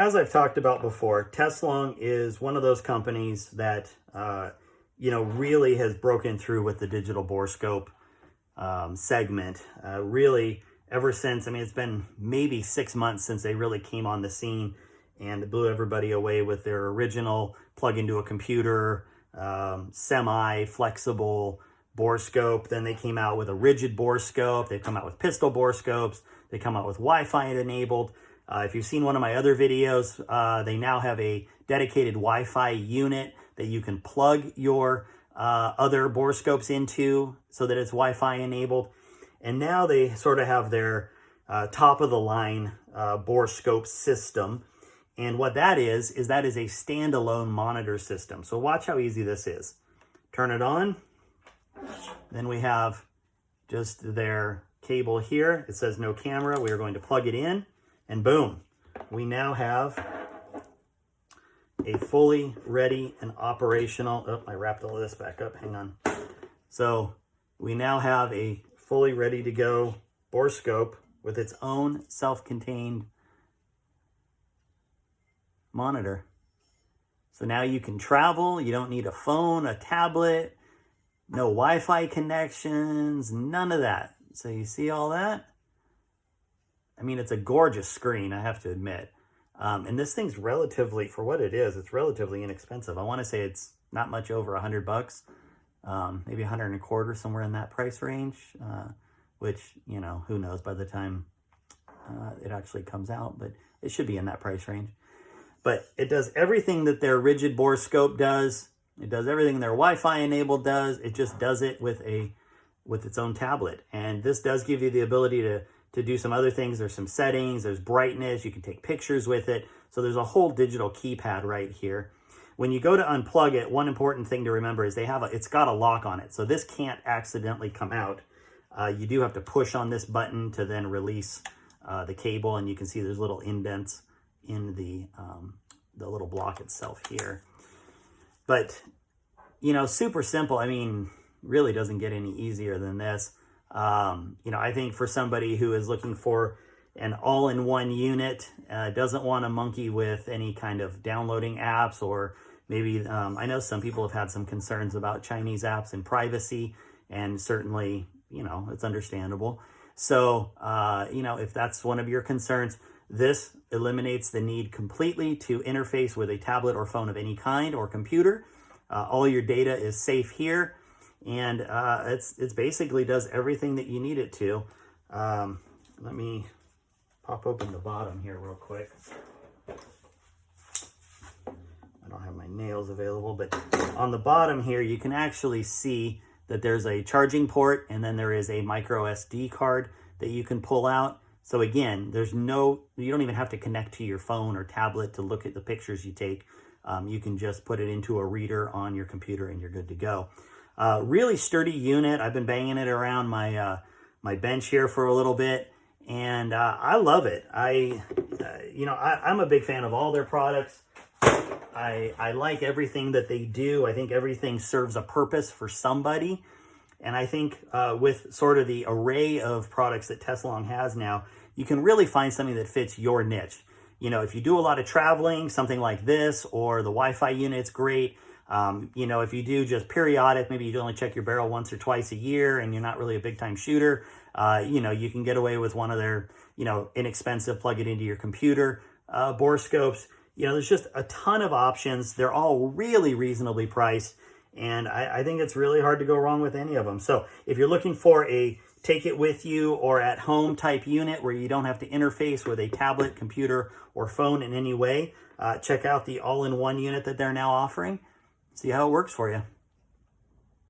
as I've talked about before, Teslong is one of those companies that, really has broken through with the digital borescope segment. Really, ever since, it's been maybe 6 months since they really came on the scene and blew everybody away with their original plug into a computer, semi-flexible borescope. Then they came out with a rigid borescope. They've come out with pistol borescopes. They come out with Wi-Fi enabled. If you've seen one of my other videos, they now have a dedicated Wi-Fi unit that you can plug your other borescopes into so that it's Wi-Fi enabled. And now they sort of have their top of the line borescope system. And what that is a standalone monitor system. So watch how easy this is. Turn it on. Then we have just their cable here. It says no camera. We are going to plug it in. And boom, we now have a fully ready and operational, oh, I wrapped all this back up, hang on. So we now have a fully ready to go borescope with its own self-contained monitor. So now you can travel, you don't need a phone, a tablet, no Wi-Fi connections, none of that. So you see all that? It's a gorgeous screen, I have to admit. And this thing's relatively, for what it is, it's relatively inexpensive. I want to say it's not much over $100, maybe 125, somewhere in that price range, which, who knows by the time it actually comes out, but it should be in that price range. But it does everything that their rigid borescope does. It does everything their Wi-Fi enabled does. It just does it with its own tablet. And this does give you the ability to do some other things. There's some settings, there's brightness, you can take pictures with it. So there's a whole digital keypad right here. When you go to unplug it, one important thing to remember is it's got a lock on it. So this can't accidentally come out. You do have to push on this button to then release the cable, and you can see there's little indents in the little block itself here. But, super simple. Really doesn't get any easier than this. I think for somebody who is looking for an all-in-one unit, doesn't want to monkey with any kind of downloading apps, or maybe, I know some people have had some concerns about Chinese apps and privacy, and certainly, it's understandable. So, if that's one of your concerns, this eliminates the need completely to interface with a tablet or phone of any kind or computer. All your data is safe here. And it's basically does everything that you need it to. Let me pop open the bottom here real quick. I don't have my nails available, but on the bottom here, you can actually see that there's a charging port, and then there is a micro SD card that you can pull out. So again, you don't even have to connect to your phone or tablet to look at the pictures you take. You can just put it into a reader on your computer and you're good to go. Really sturdy unit. I've been banging it around my bench here for a little bit, and I love it. I'm a big fan of all their products. I like everything that they do. I think everything serves a purpose for somebody, and I think with sort of the array of products that Teslong has now, you can really find something that fits your niche. If you do a lot of traveling, something like this, or the Wi-Fi unit's great. If you do just periodic, maybe you only check your barrel once or twice a year and you're not really a big time shooter, you can get away with one of their, inexpensive plug it into your computer borescopes. There's just a ton of options. They're all really reasonably priced, and I think it's really hard to go wrong with any of them. So if you're looking for a take it with you or at home type unit where you don't have to interface with a tablet, computer, or phone in any way, check out the all-in-one unit that they're now offering. See how it works for you.